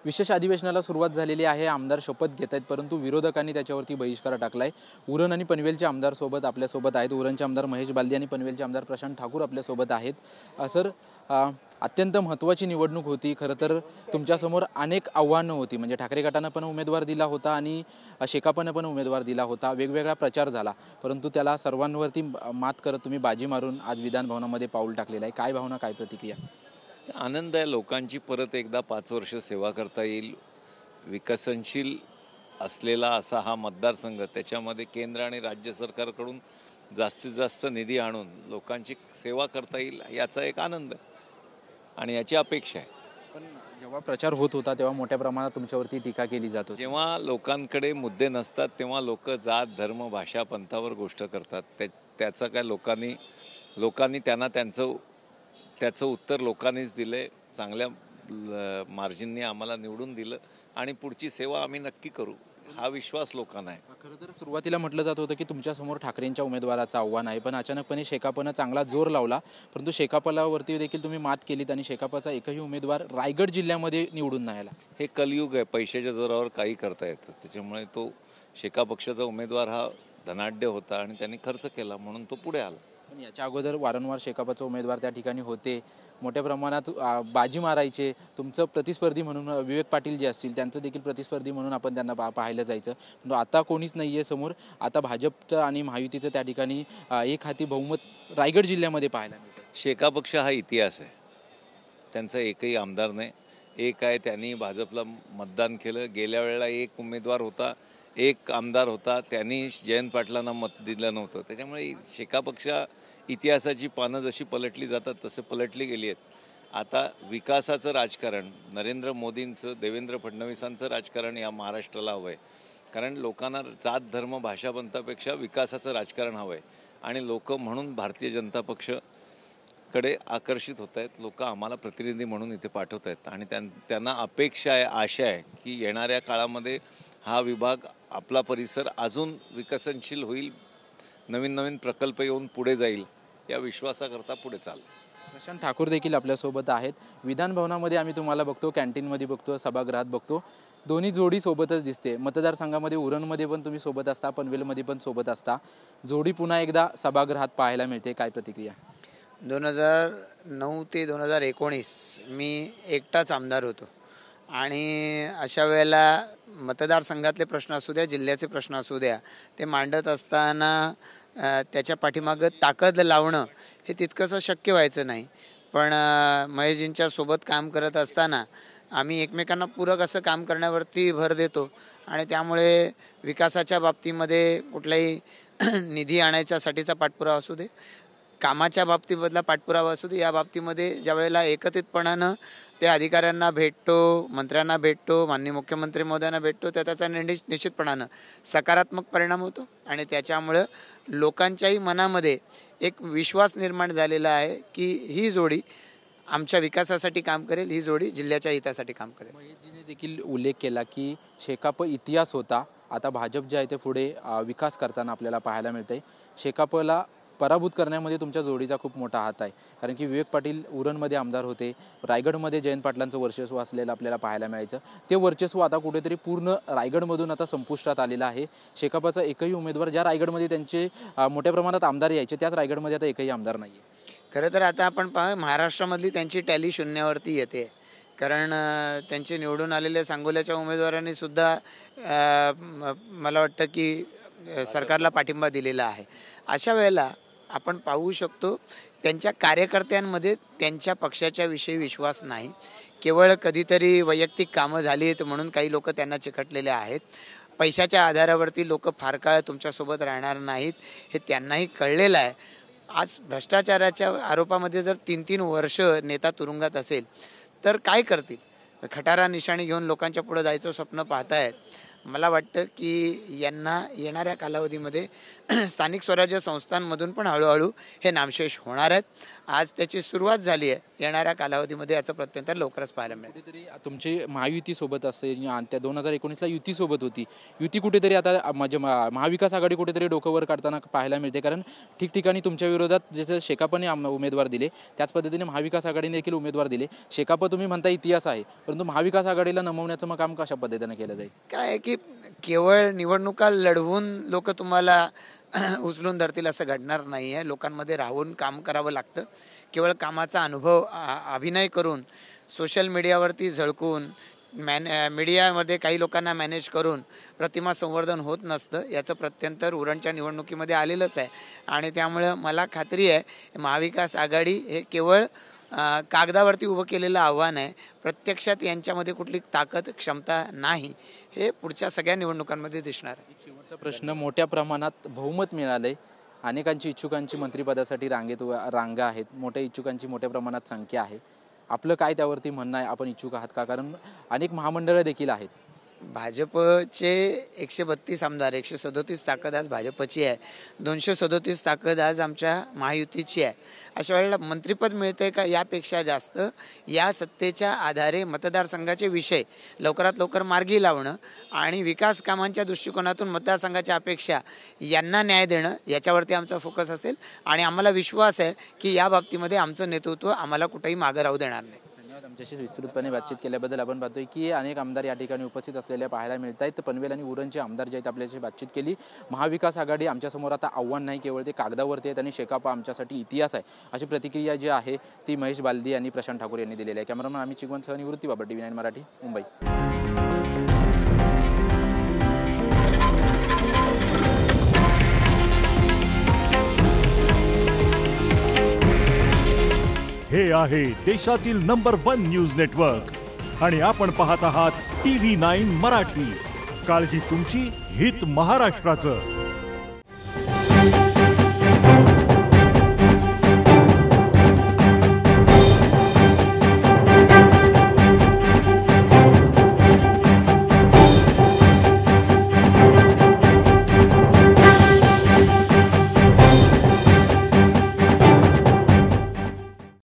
विशेष अधिवेशनाला सुरुवात झालेली आहे। आमदार शपथ घेत आहेत, परंतु विरोधकांनी त्याच्यावरती बहिष्कार टाकलाय। उरण आणि पनवेलचे आमदार आपल्यासोबत आहेत। उरणचे आमदार महेश बालदी आणि पनवेलचे आमदार प्रशांत ठाकूर आपल्यासोबत आहेत। सर, अत्यंत महत्त्वाची निवडणूक होती। खरं तर तुमच्यासमोर अनेक आव्हानं होती, म्हणजे ठाकरे गटानं पण उमेदवार दिला होता आणि शेकापनं पण उमेदवार दिला होता। वेगवेगळा प्रचार झाला, परंतु त्याला सर्वांवरती मात करत तुम्ही बाजी मारून आज विधानभवनामध्ये पाऊल टाकलेलं आहे। काय भावना, काय प्रतिक्रिया? आनंद आहे। लोकांची परत एकदा 5 वर्ष सेवा करता येईल। विकसनशील असलेला असा हा मतदारसंघ, त्याच्यामध्ये केंद्र आणि राज्य सरकारकडून जास्तीत जास्त निधी आणून लोकांची सेवा करता येईल, याचा एक आनंद आणि याची अपेक्षा आहे। पण जेव्हा प्रचार होत होता तेव्हा मोठ्या प्रमाणात तुमच्यावरती टीका केली जात होती। जेव्हा लोकांकडे मुद्दे नसतात तेव्हा लोक जात, धर्म, भाषा, पंथावर गोष्ट करतात। त्याचं काय लोकांनी त्यांना त्याचं उत्तर लोकांनीच दिले। चांगल्या मार्जिनने आम्हाला निवडून दिलं आणि पुढची सेवा आम्ही नक्की करू, हा विश्वास लोकांना आहे। खरं तर सुरुवातीला म्हटलं जात होतं की तुमच्यासमोर ठाकरेंच्या उमेदवाराचं आव्हान आहे, पण अचानकपणे शेकापनं चांगला जोर लावला, परंतु शेकापलावरती देखील तुम्ही मात केलीत आणि शेकापचा एकही उमेदवार रायगड जिल्ह्यामध्ये निवडून नाही आला। हे कलियुग आहे, पैशाच्या जोरावर काही करता येतं। त्याच्यामुळे तो शेका पक्षाचा उमेदवार हा धनाढ्य होता आणि त्यांनी खर्च केला म्हणून तो पुढे आला। पण याच्या अगोदर वारंवार शेकापचे उमेदवार त्या ठिकाणी होते, मोठ्या प्रमाणात बाजी मारायचे। तुमचं प्रतिस्पर्धी म्हणून विवेक पाटील जे असतील त्यांचं देखील प्रतिस्पर्धी म्हणून आपण त्यांना पाहायला जायचं, पण आता कोणीच नाही आहे समोर। आता भाजपचं आणि महायुतीचं त्या ठिकाणी एक हाती बहुमत रायगड जिल्ह्यामध्ये पाहायला मिळतं। शेका पक्ष हा इतिहास आहे, त्यांचा एकही आमदार नाही। एक आहे, त्यांनी भाजपला मतदान केलं। गेल्या वेळेला एक उमेदवार होता, एक आमदार होता, त्यांनी जयंत पाटलांना मत दिलं नव्हतं। त्याच्यामुळे शेका पक्ष इतिहासाची पानं जशी पलटली जातात तसे पलटली गेली आहेत। आता विकासाचं राजकारण, नरेंद्र मोदींचं, देवेंद्र फडणवीसांचं राजकारण या महाराष्ट्राला हवं आहे। कारण लोकांना जात, धर्म, भाषा, पंथापेक्षा विकासाचं राजकारण हवं आहे आणि लोक म्हणून भारतीय जनता पक्षाकडे आकर्षित होत आहेत। लोक आम्हाला प्रतिनिधी म्हणून इथे पाठवत आहेत आणि त्यांना अपेक्षा आहे, आशा आहे की येणाऱ्या काळामध्ये हा विभाग, आपला परिसर अजून विकसनशील होईल, नवीन नवीन प्रकल्प येऊन पुढे जाईल, या विश्वासाकरता पुढे चाललं। प्रशांत ठाकूर देखील आपल्यासोबत आहेत। विधानभवनामध्ये आम्ही तुम्हाला बघतो, कॅन्टीनमध्ये बघतो, सभागृहात बघतो, दोन्ही जोडी सोबतच दिसते। मतदारसंघामध्ये उरणमध्ये पण तुम्ही सोबत असता, पनवेलमध्ये पण सोबत असता, जोडी पुन्हा एकदा सभागृहात पाहायला मिळते। काय प्रतिक्रिया? 2009 ते 2019 मी एकटाच आमदार होतो आणि अशा वेळेला मतदारसंघातले प्रश्न असू द्या, जिल्ह्याचे प्रश्न असू द्या, ते मांडत असताना त्याच्या पाठीमागं ताकद लावणं हे तितकंसं शक्य व्हायचं नाही। पण महेशजींच्या सोबत काम करत असताना आम्ही एकमेकांना पूरक असं काम करण्यावरती भर देतो आणि त्यामुळे विकासाच्या बाबतीमध्ये कुठलाही निधी आणायच्यासाठीचा पाठपुरावा असू दे, कामाच्या बाबतीमधला पाठपुरावा असू दे, या बाबतीमध्ये ज्या वेळेला एकत्रितपणानं त्या अधिकाऱ्यांना भेटतो, मंत्र्यांना भेटतो, माननीय मुख्यमंत्री महोदयांना भेटतो, त्याचा निश्चितपणानं सकारात्मक परिणाम होतो आणि त्याच्यामुळं लोकांच्याही मनामध्ये एक विश्वास निर्माण झालेला आहे की ही जोडी आमच्या विकासासाठी काम करेल, ही जोडी जिल्ह्याच्या हितासाठी काम करेल। महेशजीने देखील उल्लेख केला की शेकाप इतिहास होता, आता भाजप जे आहे ते पुढे विकास करताना आपल्याला पाहायला मिळतंय। शेकापला पराभूत करण्यामध्ये तुमच्या जोडीचा खूप मोठा हात आहे, कारण की विवेक पाटील उरणमध्ये आमदार होते, रायगडमध्ये जयंत पाटलांचं वर्चस्व असलेलं आपल्याला पाहायला मिळायचं। ते वर्चस्व आता कुठेतरी पूर्ण रायगडमधून आता संपुष्टात आलेलं आहे। शेकापचा एकही उमेदवार, ज्या रायगडमध्ये त्यांचे मोठ्या प्रमाणात आमदार यायचे, त्याच रायगडमध्ये आता एकही आमदार नाही आहे। खरं तर आता आपण महाराष्ट्रामधली त्यांची टॅली शून्यावरती येते, कारण त्यांचे निवडून आलेल्या सांगोल्याच्या उमेदवारांनी सुद्धा मला वाटतं की सरकारला पाठिंबा दिलेला आहे। अशा वेळेला आपण पाहू शकतो त्यांच्या कार्यकर्त्यांमध्ये त्यांच्या पक्षाच्या विषयी विश्वास नाही, केवळ कधीतरी वैयक्तिक कामं झालीत म्हणून काही लोक त्यांना चिकटलेले आहेत। पैशाच्या आधारावरती लोक फार काळ तुमच्यासोबत राहणार नाहीत, हे त्यांनाही कळलेलं आहे। आज भ्रष्टाचाराच्या आरोपामध्ये जर 3-3 वर्ष नेता तुरुंगात असेल तर काय करतील? खटारा निशाणी घेऊन लोकांच्या पुढे जायचं स्वप्न पाहतायत मला वाटतं की यांना येणाऱ्या कालावधीमध्ये स्थानिक स्वराज्य संस्थांमधून पण हळूहळू हे नामशेष होणार आहेत. आज त्याची सुरुवात झाली आहे. येणाऱ्या कालावधीमध्ये याचं प्रत्यंतर लवकरच पाहायला मिळेल. कुठेतरी तुमची महायुतीसोबत असेल आणि त्या 2019ला युतीसोबत होती, युती कुठेतरी आता म्हणजे महाविकास आघाडी कुठेतरी डोकं वर काढताना पाहायला मिळते. कारण ठिकठिकाणी तुमच्या विरोधात जसं शेकापने उमेदवार दिले त्याच पद्धतीने महाविकास आघाडीने देखील उमेदवार दिले. शेकाप तुम्ही म्हणता इतिहास आहे, परंतु महाविकास आघाडीला नमवण्याचं मग काम कशा पद्धतीने केलं जाईल? काय आहे की केवळ निवडणुका लढवून लोक तुम्हाला उचलून धरतील असं घडणार नाही आहे. लोकांमध्ये राहून काम करावं लागतं. केवळ कामाचा अनुभव अभिनय करून सोशल मीडियावरती झळकून मीडियामध्ये काही लोकांना मॅनेज करून प्रतिमा संवर्धन होत नसतं. याचं प्रत्यंतर उरणच्या निवडणुकीमध्ये आलेलंच आहे. आणि त्यामुळं मला खात्री आहे महाविकास आघाडी हे केवळ कागदावरती उभं केलेलं आव्हान आहे. प्रत्यक्षात यांच्यामध्ये कुठली ताकद क्षमता नाही. हे पुढच्या सगळ्या निवडणुकांमध्ये दिसणार आहे. एक शेवटचा प्रश्न, मोठ्या प्रमाणात बहुमत मिळाले, अनेकांची इच्छुकांची मंत्रिपदासाठी रांगा आहेत, मोठ्या इच्छुकांची मोठ्या प्रमाणात संख्या आहे. आपलं काय त्यावरती म्हणणं आहे? आपण इच्छुक आहात का? कारण अनेक महामंडळं देखील आहेत. भाजपचे 132 आमदार, 137 ताकद आज भाजपची आहे, 237 ताकद आज आमच्या महायुतीची आहे. अशा वेळेला मंत्रिपद मिळते का यापेक्षा जास्त या सत्तेच्या आधारे मतदारसंघाचे विषय लवकरात लवकर मार्गी लावणं आणि विकास कामांच्या दृष्टिकोनातून मतदारसंघाच्या अपेक्षा यांना न्याय देणं याच्यावरती आमचा फोकस असेल. आणि आम्हाला विश्वास आहे की या बाबतीमध्ये आमचं नेतृत्व आम्हाला कुठेही मागं राहू देणार नाही. आमच्याशी विस्तृतपणे बातचीत केल्याबद्दल आपण पाहतोय की अनेक आमदार या ठिकाणी उपस्थित असलेल्या पाहायला मिळत आहेत. पनवेल आणि उरणचे आमदार जे आहेत आपल्याशी बातचीत केली. महाविकास आघाडी आमच्यासमोर आता आव्हान नाही, केवळ ते कागदावरती आहेत आणि शेकापा आमच्यासाठी इतिहास आहे, अशी प्रतिक्रिया जी आहे ती महेश बालदी आणि प्रशांत ठाकूर यांनी दिलेली आहे. कॅमेरामॅन आम्ही चिकवन सह निवृत्ती बाबर, TV9 मराठी, मुंबई. हे आहे देशातील नंबर 1 न्यूज नेटवर्क आणि आपण पाहत आहात TV9 मराठी. काळजी तुमची, हित महाराष्ट्राचं.